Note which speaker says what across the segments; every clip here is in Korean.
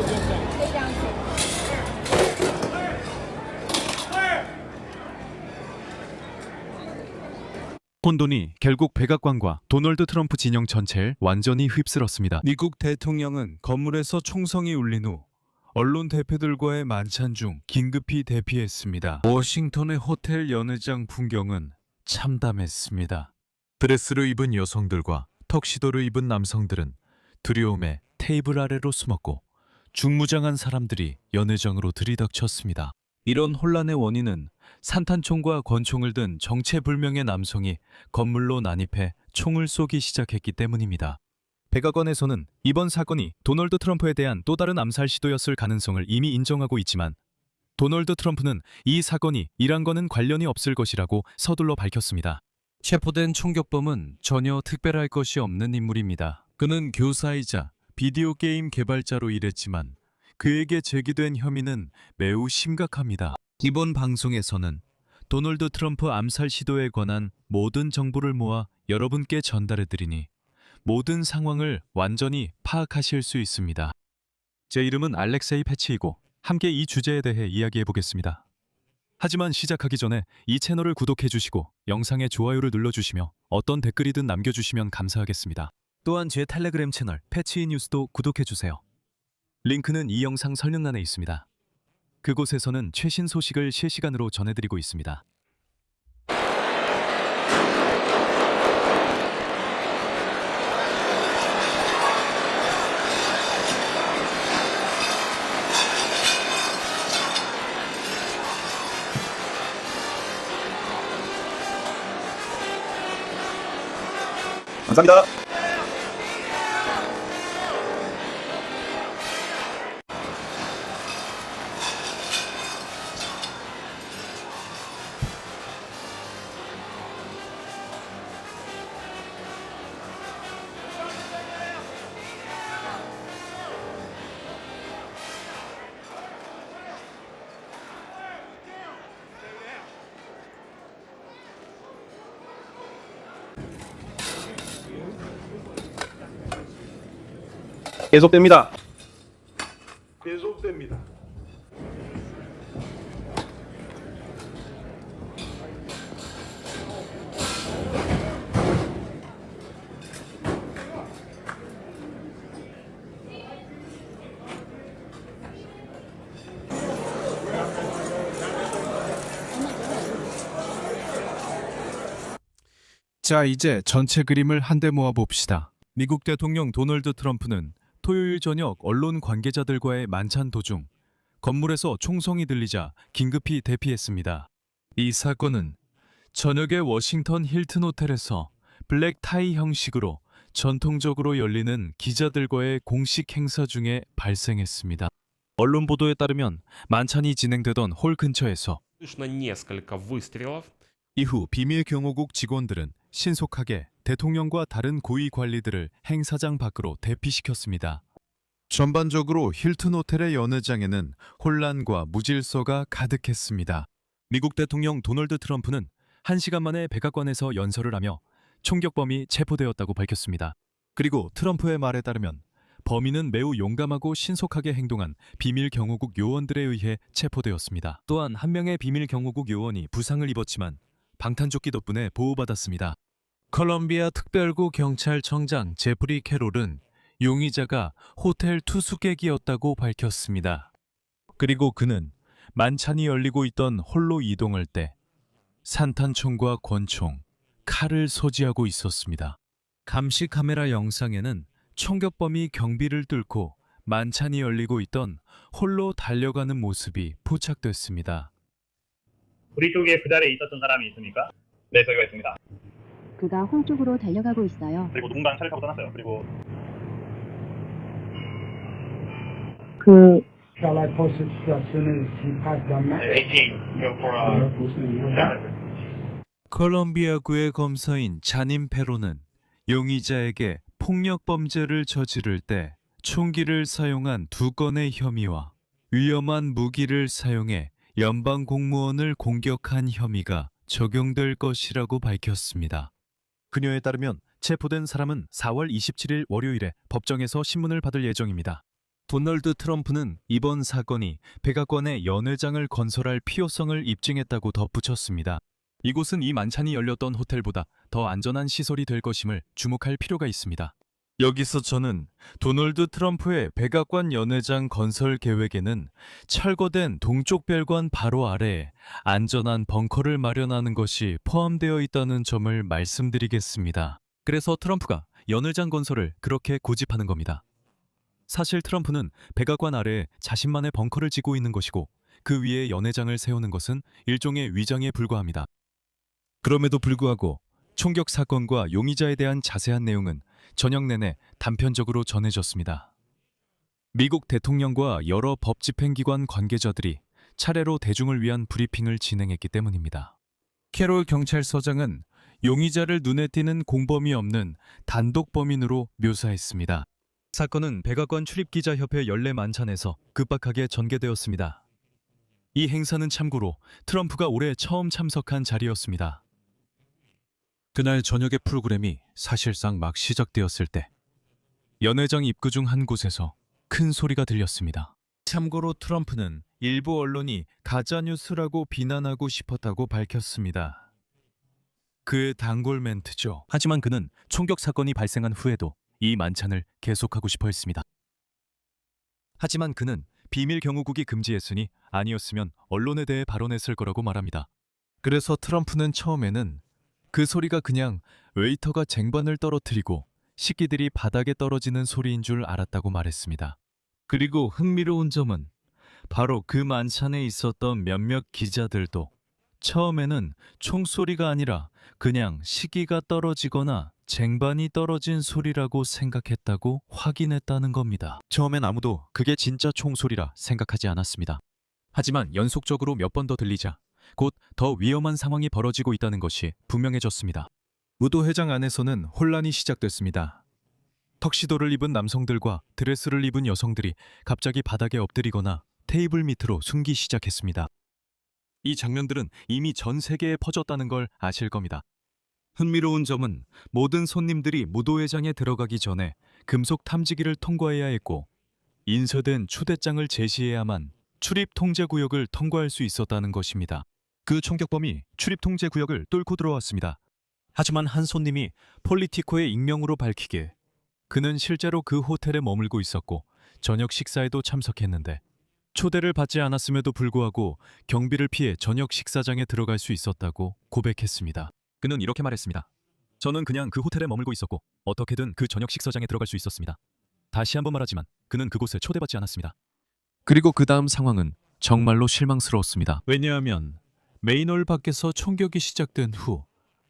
Speaker 1: 可以这样选。
Speaker 2: 혼돈이 결국 백악관과 도널드 트럼프 진영 전체를 완전히 휩쓸었습니다. 미국 대통령은 건물에서 총성이 울린 후 언론 대표들과의 만찬 중 긴급히 대피했습니다. 워싱턴의 호텔 연회장 풍경은 참담했습니다. 드레스를 입은 여성들과 턱시도를 입은 남성들은 두려움에 테이블 아래로 숨었고 중무장한 사람들이 연회장으로 들이닥쳤습니다. 이런 혼란의 원인은 산탄총과 권총을 든 정체불명의 남성이 건물로 난입해 총을 쏘기 시작했기 때문입니다. 백악관에서는 이번 사건이 도널드 트럼프에 대한 또 다른 암살 시도였을 가능성을 이미 인정하고 있지만 도널드 트럼프는 이 사건이 이란과는 관련이 없을 것이라고 서둘러 밝혔습니다. 체포된 총격범은 전혀 특별할 것이 없는 인물입니다. 그는 교사이자 비디오 게임 개발자로 일했지만 그에게 제기된 혐의는 매우 심각합니다. 이번 방송에서는 도널드 트럼프 암살 시도에 관한 모든 정보를 모아 여러분께 전달해드리니 모든 상황을 완전히 파악하실 수 있습니다. 제 이름은 알렉세이 패치이고 함께 이 주제에 대해 이야기해보겠습니다. 하지만 시작하기 전에 이 채널을 구독해주시고 영상에 좋아요를 눌러주시며 어떤 댓글이든 남겨주시면 감사하겠습니다. 또한 제 텔레그램 채널 패치이 뉴스도 구독해주세요. 링크는 이 영상 설명란에 있습니다. 그곳에서는 최신 소식을 실시간으로 전해드리고 있습니다.
Speaker 3: 감사합니다. 계속됩니다. 계속됩니다.
Speaker 2: 자, 이제 전체 그림을 한데 모아봅시다. 미국 대통령 도널드 트럼프는 토요일 저녁 언론 관계자들과의 만찬 도중 건물에서 총성이 들리자 긴급히 대피했습니다. 이 사건은 저녁에 워싱턴 힐튼 호텔에서 블랙 타이 형식으로 전통적으로 열리는 기자들과의 공식 행사 중에 발생했습니다. 언론 보도에 따르면 만찬이 진행되던 홀 근처에서
Speaker 4: Слышно несколько выстрелов.
Speaker 2: 이후 비밀 경호국 직원들은 신속하게 대통령과 다른 고위 관리들을 행사장 밖으로 대피시켰습니다. 전반적으로 힐튼 호텔의 연회장에는 혼란과 무질서가 가득했습니다. 미국 대통령 도널드 트럼프는 1시간 만에 백악관에서 연설을 하며 총격범이 체포되었다고 밝혔습니다. 그리고 트럼프의 말에 따르면 범인은 매우 용감하고 신속하게 행동한 비밀 경호국 요원들에 의해 체포되었습니다. 또한 한 명의 비밀 경호국 요원이 부상을 입었지만 방탄조끼 덕분에 보호받았습니다. 컬럼비아 특별구 경찰청장 제프리 캐롤은 용의자가 호텔 투숙객이었다고 밝혔습니다. 그리고 그는 만찬이 열리고 있던 홀로 이동할 때 산탄총과 권총, 칼을 소지하고 있었습니다. 감시 카메라 영상에는 총격범이 경비를 뚫고 만찬이 열리고 있던 홀로 달려가는 모습이 포착됐습니다.
Speaker 5: 우리 쪽에 그 자리에 있었던 사람이 있습니까? 네, 저희가 있습니다.
Speaker 6: 그가 홀 쪽으로 달려가고 있어요.
Speaker 5: 그리고 누군가는 차를 타고 떠났어요. 그리고
Speaker 7: Shall I post it as soon as he has done that?
Speaker 5: 18 go for
Speaker 2: 콜롬비아구의 검사인 자닌 페로는 용의자에게 폭력범죄를 저지를 때 총기를 사용한 2건의 혐의와 위험한 무기를 사용해 연방 공무원을 공격한 혐의가 적용될 것이라고 밝혔습니다. 그녀에 따르면 체포된 사람은 4월 27일 월요일에 법정에서 신문을 받을 예정입니다. 도널드 트럼프는 이번 사건이 백악관의 연회장을 건설할 필요성을 입증했다고 덧붙였습니다. 이곳은 이 만찬이 열렸던 호텔보다 더 안전한 시설이 될 것임을 주목할 필요가 있습니다. 여기서 저는 도널드 트럼프의 백악관 연회장 건설 계획에는 철거된 동쪽 별관 바로 아래에 안전한 벙커를 마련하는 것이 포함되어 있다는 점을 말씀드리겠습니다. 그래서 트럼프가 연회장 건설을 그렇게 고집하는 겁니다. 사실 트럼프는 백악관 아래에 자신만의 벙커를 지고 있는 것이고 그 위에 연회장을 세우는 것은 일종의 위장에 불과합니다. 그럼에도 불구하고 총격 사건과 용의자에 대한 자세한 내용은 저녁 내내 단편적으로 전해졌습니다. 미국 대통령과 여러 법 집행기관 관계자들이 차례로 대중을 위한 브리핑을 진행했기 때문입니다. 캐롤 경찰서장은 용의자를 눈에 띄는 공범이 없는 단독 범인으로 묘사했습니다. 사건은 백악관 출입기자협회 연례 만찬에서 급박하게 전개되었습니다. 이 행사는 참고로 트럼프가 올해 처음 참석한 자리였습니다. 그날 저녁의 프로그램이 사실상 막 시작되었을 때 연회장 입구 중 한 곳에서 큰 소리가 들렸습니다. 참고로 트럼프는 일부 언론이 가짜뉴스라고 비난하고 싶었다고 밝혔습니다. 그의 단골 멘트죠. 하지만 그는 총격 사건이 발생한 후에도 이 만찬을 계속하고 싶어 했습니다. 하지만 그는 비밀 경호국이 금지했으니 아니었으면 언론에 대해 발언했을 거라고 말합니다. 그래서 트럼프는 처음에는 그 소리가 그냥 웨이터가 쟁반을 떨어뜨리고 식기들이 바닥에 떨어지는 소리인 줄 알았다고 말했습니다. 그리고 흥미로운 점은 바로 그 만찬에 있었던 몇몇 기자들도 처음에는 총소리가 아니라 그냥 식기가 떨어지거나 쟁반이 떨어진 소리라고 생각했다고 확인했다는 겁니다. 처음엔 아무도 그게 진짜 총소리라 생각하지 않았습니다. 하지만 연속적으로 몇 번 더 들리자 곧 더 위험한 상황이 벌어지고 있다는 것이 분명해졌습니다. 무도회장 안에서는 혼란이 시작됐습니다. 턱시도를 입은 남성들과 드레스를 입은 여성들이 갑자기 바닥에 엎드리거나 테이블 밑으로 숨기 시작했습니다. 이 장면들은 이미 전 세계에 퍼졌다는 걸 아실 겁니다. 흥미로운 점은 모든 손님들이 무도회장에 들어가기 전에 금속 탐지기를 통과해야 했고 인쇄된 초대장을 제시해야만 출입 통제 구역을 통과할 수 있었다는 것입니다. 그 총격범이 출입 통제 구역을 뚫고 들어왔습니다. 하지만 한 손님이 폴리티코의 익명으로 밝히기에 그는 실제로 그 호텔에 머물고 있었고 저녁 식사에도 참석했는데 초대를 받지 않았음에도 불구하고 경비를 피해 저녁 식사장에 들어갈 수 있었다고 고백했습니다. 그는 이렇게 말했습니다. 저는 그냥 그 호텔에 머물고 있었고 어떻게든 그 저녁 식사장에 들어갈 수 있었습니다. 다시 한번 말하지만 그는 그곳에 초대받지 않았습니다. 그리고 그 다음 상황은 정말로 실망스러웠습니다. 왜냐하면 메인홀 밖에서 총격이 시작된 후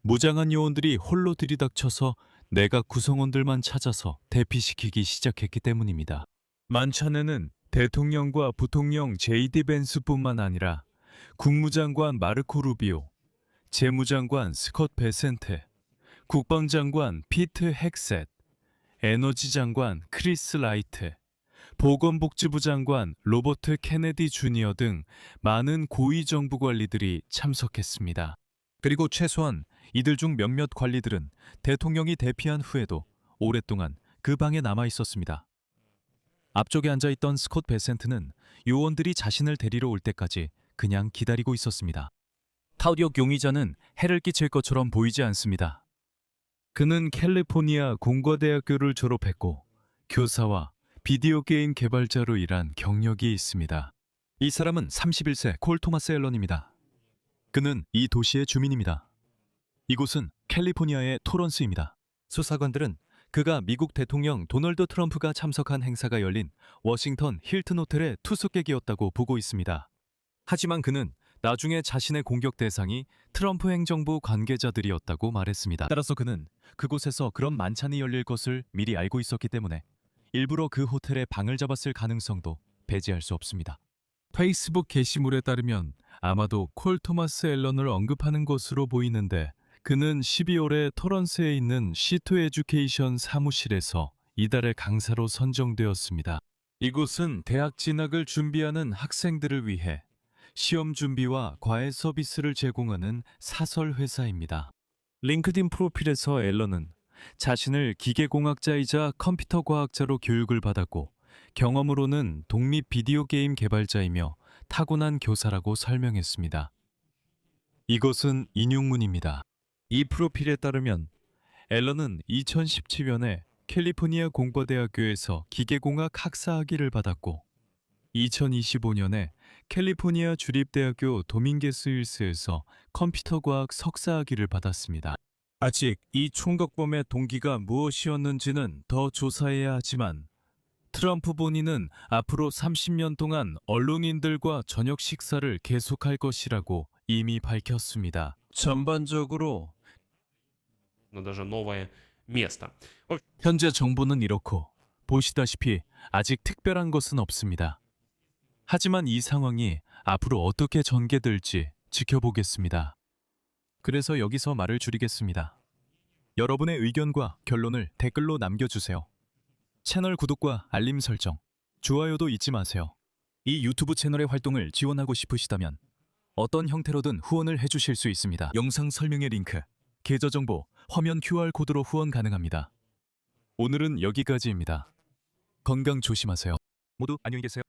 Speaker 2: 무장한 요원들이 홀로 들이닥쳐서 내각 구성원들만 찾아서 대피시키기 시작했기 때문입니다. 만찬에는 대통령과 부통령 제이디 벤스뿐만 아니라 국무장관 마르코 루비오, 재무장관 스콧 베센테, 국방장관 피트 헥셋, 에너지장관 크리스 라이트, 보건복지부 장관 로버트 케네디 주니어 등 많은 고위 정부 관리들이 참석했습니다. 그리고 최소한 이들 중 몇몇 관리들은 대통령이 대피한 후에도 오랫동안 그 방에 남아 있었습니다. 앞쪽에 앉아있던 스콧 베센트는 요원들이 자신을 데리러 올 때까지 그냥 기다리고 있었습니다. 타우디옥 용의자는 해를 끼칠 것처럼 보이지 않습니다. 그는 캘리포니아 공과대학교를 졸업했고 교사와 비디오 게임 개발자로 일한 경력이 있습니다. 이 사람은 31세 콜 토마스 앨런입니다. 그는 이 도시의 주민입니다. 이곳은 캘리포니아의 토런스입니다. 수사관들은 그가 미국 대통령 도널드 트럼프가 참석한 행사가 열린 워싱턴 힐튼 호텔의 투숙객이었다고 보고 있습니다. 하지만 그는 나중에 자신의 공격 대상이 트럼프 행정부 관계자들이었다고 말했습니다. 따라서 그는 그곳에서 그런 만찬이 열릴 것을 미리 알고 있었기 때문에 일부러 그 호텔에 방을 잡았을 가능성도 배제할 수 없습니다. 페이스북 게시물에 따르면 아마도 콜 토마스 앨런을 언급하는 것으로 보이는데 그는 12월에 토런스에 있는 C2 에듀케이션 사무실에서 이달의 강사로 선정되었습니다. 이곳은 대학 진학을 준비하는 학생들을 위해 시험 준비와 과외 서비스를 제공하는 사설 회사입니다. 링크드인 프로필에서 앨런은 자신을 기계공학자이자 컴퓨터 과학자로 교육을 받았고 경험으로는 독립 비디오 게임 개발자이며 타고난 교사라고 설명했습니다. 이것은 인용문입니다. 이 프로필에 따르면 앨런은 2017년에 캘리포니아 공과대학교에서 기계공학 학사 학위를 받았고 2025년에 캘리포니아 주립대학교 도밍게스 힐스에서 컴퓨터과학 석사 학위를 받았습니다. 아직 이 총격범의 동기가 무엇이었는지는 더 조사해야 하지만 트럼프 본인은 앞으로 30년 동안 언론인들과 저녁 식사를 계속할 것이라고 이미 밝혔습니다. 전반적으로
Speaker 4: но даже новое место. В
Speaker 2: 현재 정보는 이렇고 보시다시피 아직 특별한 것은 없습니다. 하지만 이 상황이 앞으로 어떻게 전개될지 지켜보겠습니다. 그래서 여기서 말을 줄이겠습니다. 여러분의 의견과 결론을 댓글로 남겨주세요. 채널 구독과 알림 설정, 좋아요도 잊지 마세요. 이 유튜브 채널의 활동을 지원하고 싶으시다면 어떤 형태로든 후원을 해주실 수 있습니다. 영상 설명의 링크, 계좌정보, 화면 QR코드로 후원 가능합니다. 오늘은 여기까지입니다. 건강 조심하세요. 모두 안녕히 계세요.